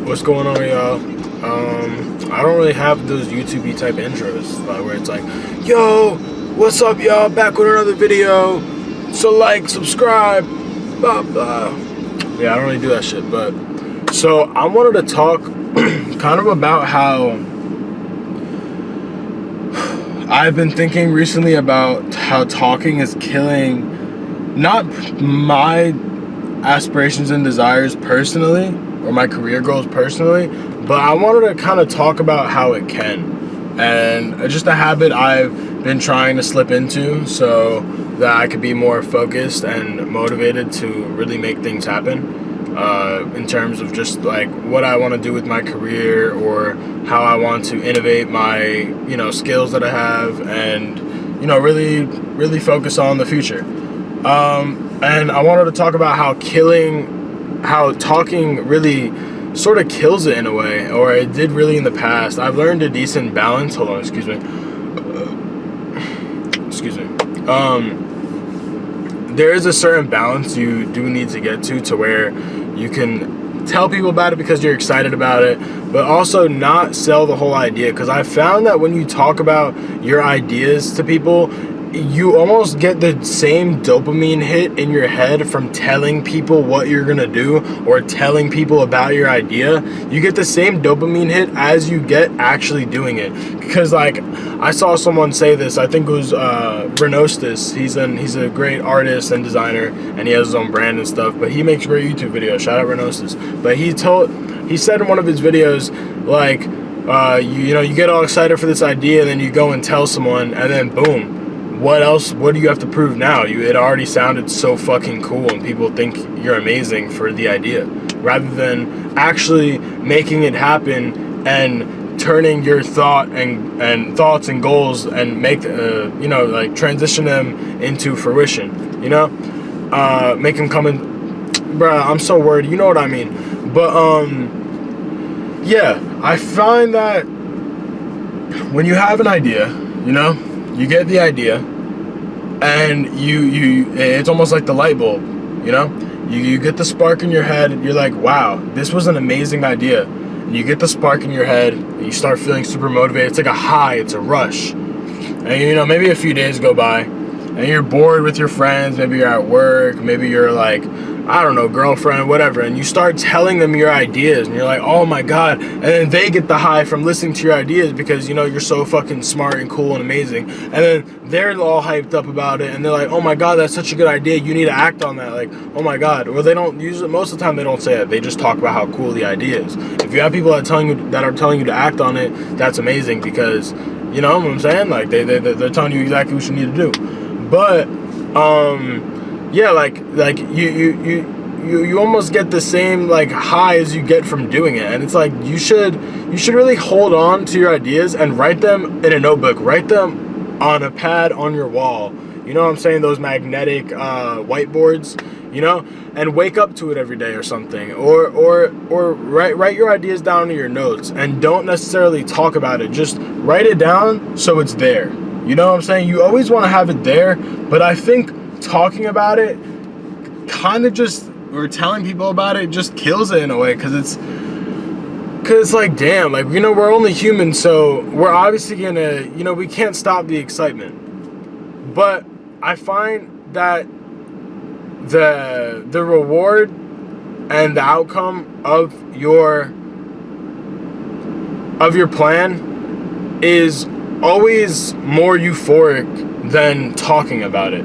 What's going on, y'all? I don't really have those YouTube type intros where it's like, yo, what's up, y'all? Back with another video. So like, subscribe, blah blah. Yeah, I don't really do that shit. But so I wanted to talk kind of about how I've been thinking recently about how talking is killing not my aspirations and desires personally, or my career goals personally, but I wanted to kind of talk about how it can, and just a habit I've been trying to slip into so that I could be more focused and motivated to really make things happen, in terms of just like what I want to do with my career, or how I want to innovate my skills that I have, and really focus on the future. And I wanted to talk about how talking really sort of kills it in a way, or it did really in the past. I've learned a decent balance. Hold on, excuse me. There is a certain balance you do need to get to where you can tell people about it because you're excited about it, but also not sell the whole idea. Because I found that when you talk about your ideas to people, you almost get the same dopamine hit in your head from telling people what you're gonna do or telling people about your idea. You get the same dopamine hit as you get actually doing it. Because like, I saw someone say this, I think it was Renostis. He's a great artist and designer, and he has his own brand and stuff, but he makes great YouTube videos. Shout out Renostis. But he said in one of his videos, like, you get all excited for this idea, and then you go and tell someone, and then boom, what else? What do you have to prove now? It already sounded so fucking cool, and people think you're amazing for the idea, rather than actually making it happen and turning your thoughts and goals and make like transition them into fruition. Make them come in. Bruh, I'm so worried. You know what I mean? But yeah, I find that when you have an idea, you get the idea, and it's almost like the light bulb, you get the spark in your head, and you're like, wow, this was an amazing idea. And you get the spark in your head, and you start feeling super motivated. It's like a high, it's a rush. And maybe a few days go by, and you're bored with your friends, maybe you're at work, maybe you're like, I don't know, girlfriend, whatever, and you start telling them your ideas, and you're like, oh my god, and then they get the high from listening to your ideas because you're so fucking smart and cool and amazing, and then they're all hyped up about it, and they're like, oh my god, that's such a good idea, you need to act on that, like, oh my god. Well, they don't usually, most of the time they don't say it, they just talk about how cool the idea is. If you have people that are telling you to act on it, that's amazing, because you know what I'm saying, like they're telling you exactly what you need to do. But yeah, like you almost get the same like high as you get from doing it, and it's like you should really hold on to your ideas and write them in a notebook, write them on a pad on your wall. You know what I'm saying? Those magnetic whiteboards, and wake up to it every day or something, or write your ideas down in your notes, and don't necessarily talk about it. Just write it down so it's there. You know what I'm saying? You always want to have it there, but I think talking about it kind of or telling people about it just kills it in a way, because it's like, damn, like, we're only human, so we're obviously gonna, we can't stop the excitement. But I find that the reward and the outcome of your plan is always more euphoric than talking about it.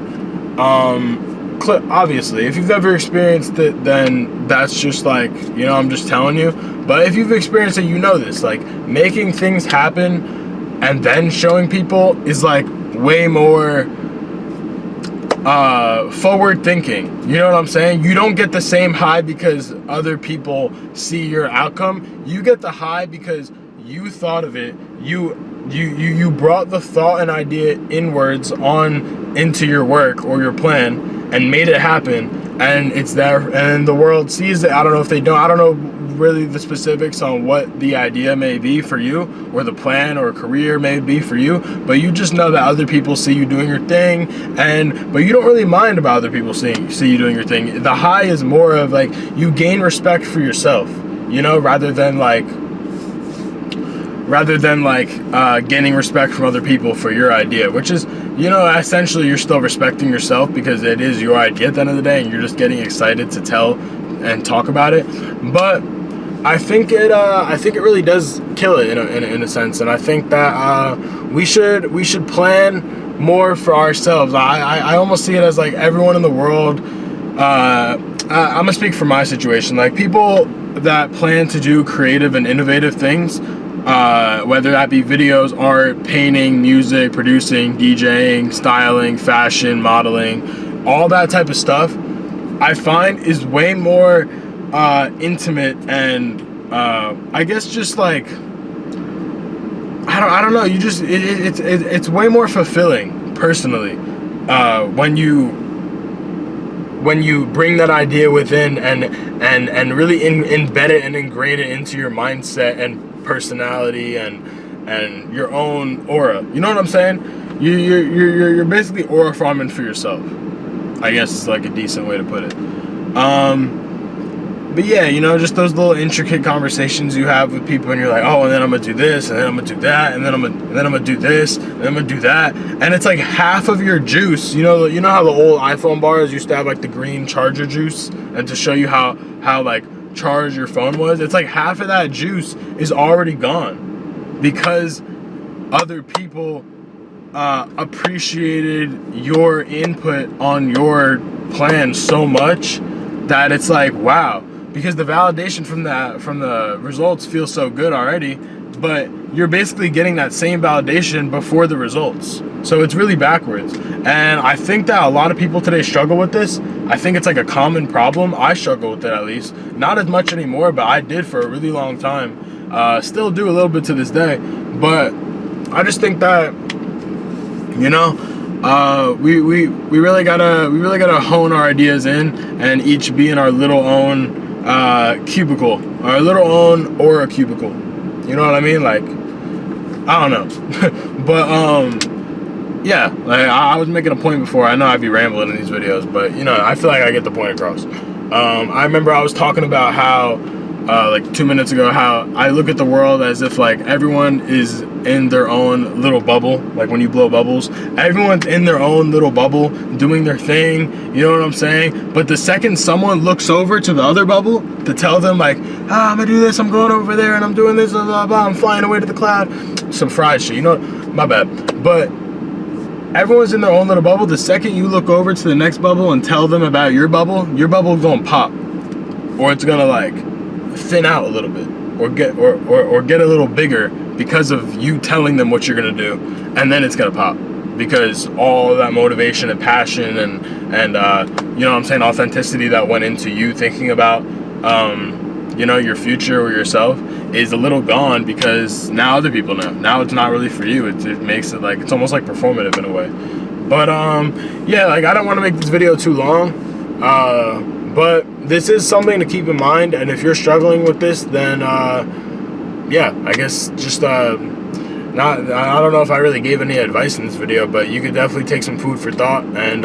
Obviously, if you've ever experienced it, then that's just like, I'm just telling you. But if you've experienced it, this, like, making things happen and then showing people is like way more forward thinking. You know what I'm saying? You don't get the same high because other people see your outcome. You get the high because you thought of it. You brought the thought and idea inwards into your work or your plan and made it happen, and it's there, and the world sees it. I don't know really the specifics on what the idea may be for you, or the plan or career may be for you, but you just know that other people see you doing your thing, but you don't really mind about other people see you doing your thing. The high is more of like, you gain respect for yourself. you know, rather than gaining respect from other people for your idea, which is, you know, essentially you're still respecting yourself because it is your idea at the end of the day, and you're just getting excited to tell and talk about it. But I think it really does kill it in a sense, and I think that we should plan more for ourselves. I almost see it as like everyone in the world. I'm gonna speak for my situation. Like, people that plan to do creative and innovative things, whether that be videos, art, painting, music, producing, DJing, styling, fashion, modeling, all that type of stuff, I find is way more intimate and I guess just like, I don't know, you just it's way more fulfilling personally when you bring that idea within and really embed it and ingrain it into your mindset and personality and your own aura. You know what I'm saying? You're basically aura farming for yourself, I guess is like a decent way to put it. But yeah, you know, just those little intricate conversations you have with people, and you're like, oh, and then I'm gonna do this, and then I'm gonna do that, and then I'm gonna do this, and then I'm gonna do that, and it's like half of your juice. You know how the old iPhone bars used to have like the green charger juice, and to show you how like charged your phone was. It's like half of that juice is already gone because other people appreciated your input on your plan so much that it's like, wow. Because the validation from the results feels so good already, but you're basically getting that same validation before the results. So it's really backwards. And I think that a lot of people today struggle with this. I think it's like a common problem. I struggle with it, at least. Not as much anymore, but I did for a really long time. Still do a little bit to this day. But I just think that, you know, we really gotta hone our ideas in and each be in our little own cubicle, our little own aura cubicle. You know what I mean? Like, I don't know. But yeah, like I was making a point before. I know I'd be rambling in these videos, but you know, I feel like I get the point across. I remember I was talking about how like 2 minutes ago, how I look at the world as if like everyone is in their own little bubble. Like when you blow bubbles, everyone's in their own little bubble doing their thing, you know what I'm saying? But the second someone looks over to the other bubble to tell them like, I'm gonna do this, I'm going over there and I'm doing this, blah, blah, blah, I'm flying away to the cloud, some fried shit, you know, my bad. But everyone's in their own little bubble. The second you look over to the next bubble and tell them about your bubble's gonna pop, or it's gonna like thin out a little bit, or get a little bigger because of you telling them what you're gonna do, and then it's gonna pop because all of that motivation and passion and you know what I'm saying, authenticity that went into you thinking about you know, your future or yourself is a little gone because now other people know. Now it's not really for you. It makes it like, it's almost like performative in a way. But yeah, like I don't want to make this video too long. But this is something to keep in mind, and if you're struggling with this, then yeah, I guess just I don't know if I really gave any advice in this video, but you could definitely take some food for thought and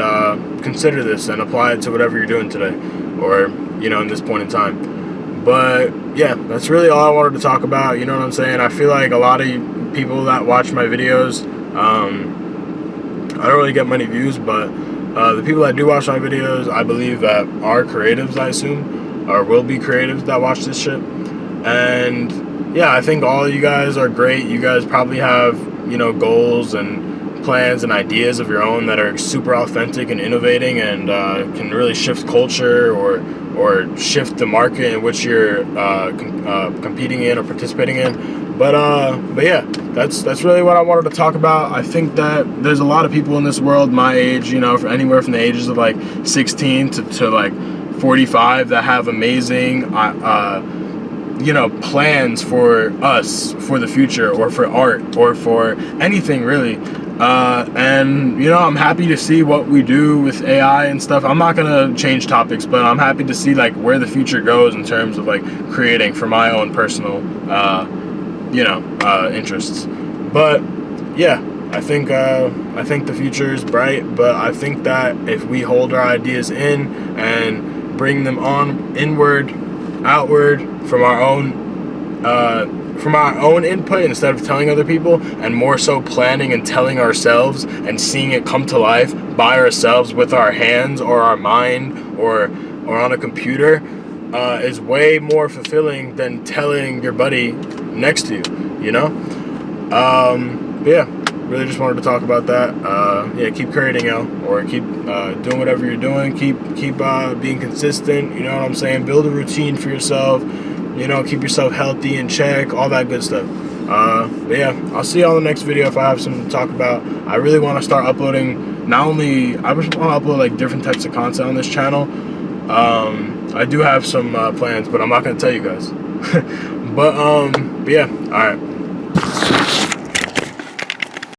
consider this and apply it to whatever you're doing today, or you know, in this point in time. But yeah, that's really all I wanted to talk about. You know what I'm saying? I feel like a lot of people that watch my videos, I don't really get many views, but the people that do watch my videos, I believe that are creatives, I assume, or will be creatives that watch this shit. And yeah, I think all of you guys are great. You guys probably have, you know, goals and plans and ideas of your own that are super authentic and innovating, and can really shift culture or shift the market in which you're competing in or participating in. But yeah, that's really what I wanted to talk about. I think that there's a lot of people in this world my age, you know, for anywhere from the ages of like 16 to like 45 that have amazing you know, plans for us, for the future, or for art, or for anything really. And you know, I'm happy to see what we do with AI and stuff. I'm not gonna change topics, but I'm happy to see like where the future goes in terms of like creating for my own personal you know, interests. But yeah, I think the future is bright, but I think that if we hold our ideas in and bring them on inward, outward from our own input instead of telling other people, and more so planning and telling ourselves and seeing it come to life by ourselves with our hands or our mind or on a computer, is way more fulfilling than telling your buddy next to you, you know? But yeah, really just wanted to talk about that. Yeah, keep creating, or keep doing whatever you're doing. Keep being consistent, you know what I'm saying? Build a routine for yourself, you know, keep yourself healthy in check, all that good stuff. But yeah, I'll see y'all in the next video if I have something to talk about. I really want to start uploading, I just want to upload like different types of content on this channel. I do have some plans, but I'm not going to tell you guys. But yeah, all right.